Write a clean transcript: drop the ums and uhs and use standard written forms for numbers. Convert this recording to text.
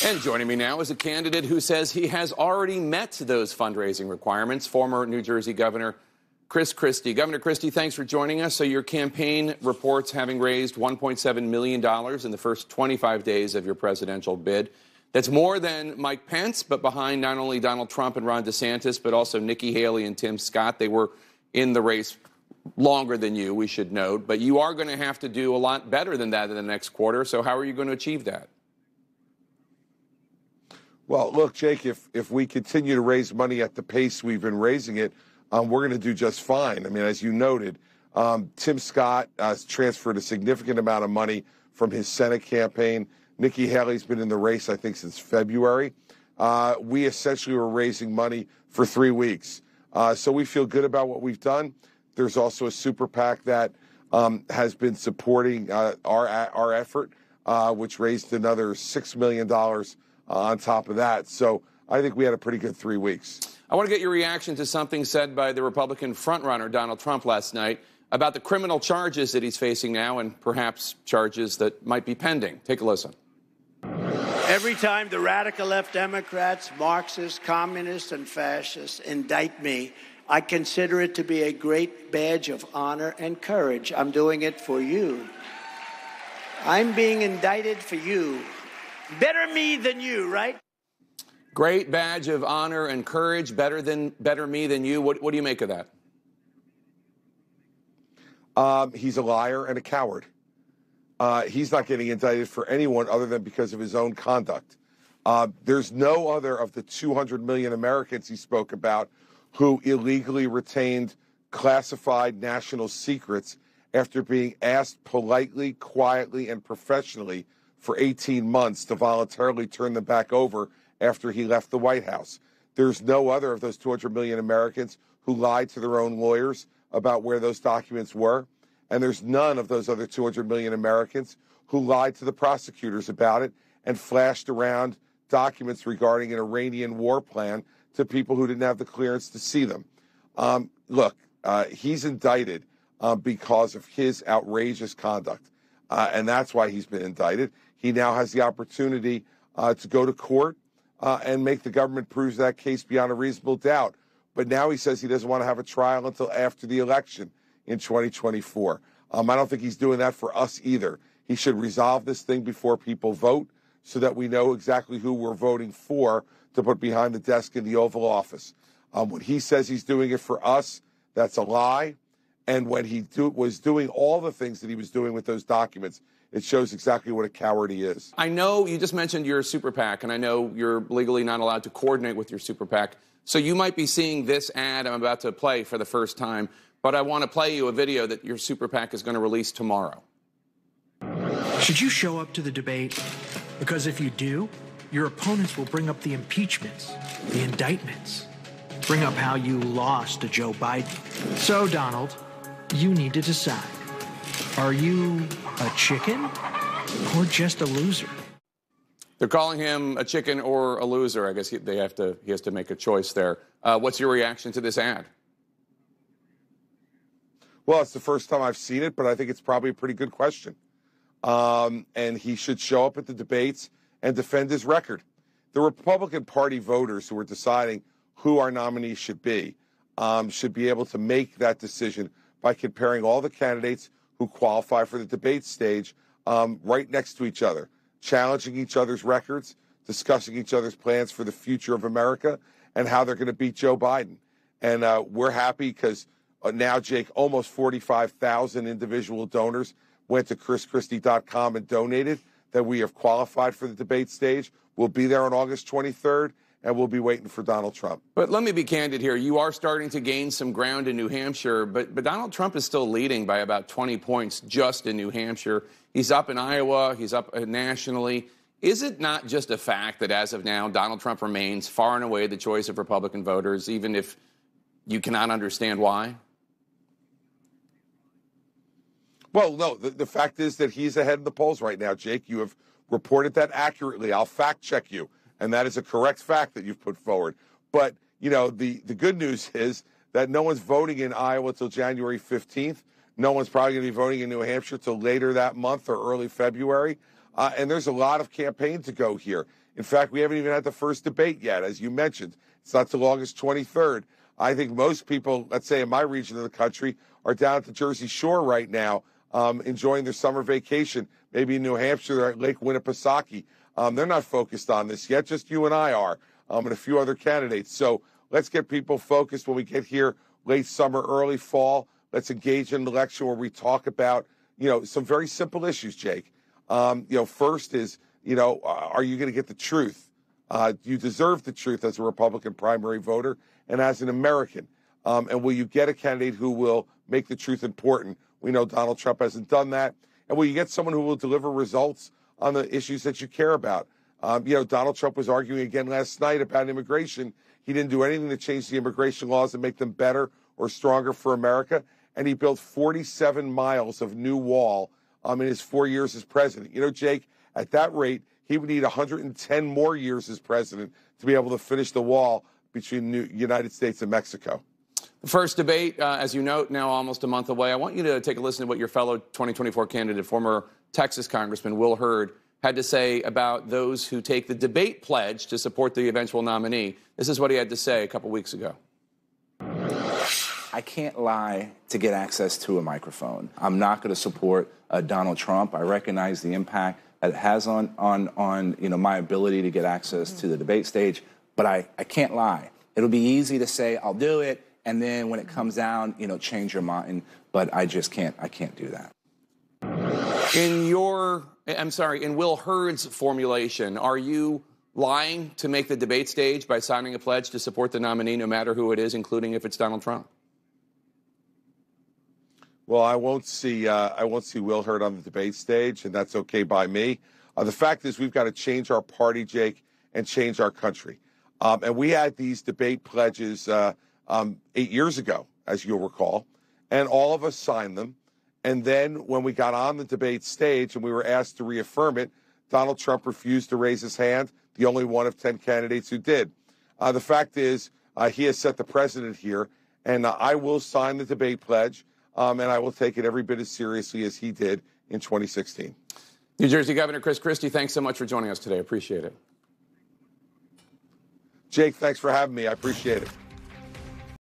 And joining me now is a candidate who says he has already met those fundraising requirements, former New Jersey Governor Christie. Governor Christie, thanks for joining us. So your campaign reports having raised $1.7 million in the first 25 days of your presidential bid. That's more than Mike Pence, but behind not only Donald Trump and Ron DeSantis, but also Nikki Haley and Tim Scott. They were in the race longer than you, we should note. But you are going to have to do a lot better than that in the next quarter. So how are you going to achieve that? Well, look, Jake, if we continue to raise money at the pace we've been raising it, we're going to do just fine. I mean, as you noted, Tim Scott has transferred a significant amount of money from his Senate campaign. Nikki Haley's been in the race, I think, since February. We essentially were raising money for 3 weeks. So we feel good about what we've done. There's also a super PAC that has been supporting our effort, which raised another $6 million on top of that. So I think we had a pretty good 3 weeks. I want to get your reaction to something said by the Republican frontrunner Donald Trump last night about the criminal charges that he's facing now and perhaps charges that might be pending. Take a listen. Every time the radical left Democrats, Marxists, communists, and fascists indict me, I consider it to be a great badge of honor and courage. I'm doing it for you. I'm being indicted for you. Better me than you, right? Great badge of honor and courage. Better me than you. What do you make of that? He's a liar and a coward. He's not getting indicted for anyone other than because of his own conduct. There's no other of the 200 million Americans he spoke about who illegally retained classified national secrets after being asked politely, quietly, and professionally for 18 months to voluntarily turn them back over after he left the White House. There's no other of those 200 million Americans who lied to their own lawyers about where those documents were. And there's none of those other 200 million Americans who lied to the prosecutors about it and flashed around documents regarding an Iranian war plan to people who didn't have the clearance to see them. He's indicted because of his outrageous conduct. And that's why he's been indicted. He now has the opportunity to go to court and make the government prove that case beyond a reasonable doubt. But now he says he doesn't want to have a trial until after the election in 2024. I don't think he's doing that for us either. He should resolve this thing before people vote so that we know exactly who we're voting for to put behind the desk in the Oval Office. When he says he's doing it for us, that's a lie. And when he was doing all the things that he was doing with those documents, it shows exactly what a coward he is. I know you just mentioned your super PAC, and I know you're legally not allowed to coordinate with your super PAC. So you might be seeing this ad I'm about to play for the first time, but I want to play you a video that your super PAC is going to release tomorrow. Should you show up to the debate? Because if you do, your opponents will bring up the impeachments, the indictments, bring up how you lost to Joe Biden. So, Donald, you need to decide. Are you a chicken or just a loser? They're calling him a chicken or a loser. I guess he has to make a choice there. What's your reaction to this ad? Well, it's the first time I've seen it, but I think it's probably a pretty good question. And he should show up at the debates and defend his record. The Republican Party voters who are deciding who our nominees should be able to make that decision by comparing all the candidates who qualify for the debate stage right next to each other, challenging each other's records, discussing each other's plans for the future of America and how they're going to beat Joe Biden. And we're happy because now, Jake, almost 45,000 individual donors went to chrischristie.com and donated, that we have qualified for the debate stage. We'll be there on August 23rd, and we'll be waiting for Donald Trump. But let me be candid here. You are starting to gain some ground in New Hampshire, but Donald Trump is still leading by about 20 points just in New Hampshire. He's up in Iowa. He's up nationally. Is it not just a fact that as of now, Donald Trump remains far and away the choice of Republican voters, even if you cannot understand why? Well, no, the fact is that he's ahead in the polls right now, Jake. You have reported that accurately. I'll fact check you. And that is a correct fact that you've put forward. But, you know, the good news is that no one's voting in Iowa till January 15th. No one's probably going to be voting in New Hampshire till later that month or early February. And there's a lot of campaign to go here. In fact, we haven't even had the first debate yet, as you mentioned. It's not till August 23rd. I think most people, let's say in my region of the country, are down at the Jersey Shore right now, enjoying their summer vacation. Maybe in New Hampshire, they're at Lake Winnipesaukee. They're not focused on this yet. Just you and I are, and a few other candidates. So let's get people focused when we get here late summer, early fall. Let's engage in an election where we talk about, some very simple issues, Jake. First is, are you going to get the truth? You deserve the truth as a Republican primary voter and as an American. And will you get a candidate who will make the truth important? We know Donald Trump hasn't done that. And will you get someone who will deliver results on the issues that you care about? Donald Trump was arguing again last night about immigration. He didn't do anything to change the immigration laws and make them better or stronger for America. And he built 47 miles of new wall in his 4 years as president. Jake, at that rate, he would need 110 more years as president to be able to finish the wall between the United States and Mexico. The first debate, as you note, now almost a month away. I want you to take a listen to what your fellow 2024 candidate, former Texas Congressman Will Hurd, had to say about those who take the debate pledge to support the eventual nominee. This is what he had to say a couple weeks ago. I can't lie to get access to a microphone. I'm not going to support Donald Trump. I recognize the impact that it has on my ability to get access to the debate stage, but I can't lie. It'll be easy to say I'll do it, and then when it comes down, change your mind. But I just can't. I can't do that. In Will Hurd's formulation, are you lying to make the debate stage by signing a pledge to support the nominee, no matter who it is, including if it's Donald Trump? Well, I won't see Will Hurd on the debate stage, and that's okay by me. The fact is, we've got to change our party, Jake, and change our country. And we had these debate pledges 8 years ago, as you'll recall, and all of us signed them. And then when we got on the debate stage and we were asked to reaffirm it, Donald Trump refused to raise his hand, the only one of 10 candidates who did. The fact is, he has set the precedent here, and I will sign the debate pledge. And I will take it every bit as seriously as he did in 2016. New Jersey Governor Chris Christie, thanks so much for joining us today. Appreciate it. Jake, thanks for having me. I appreciate it.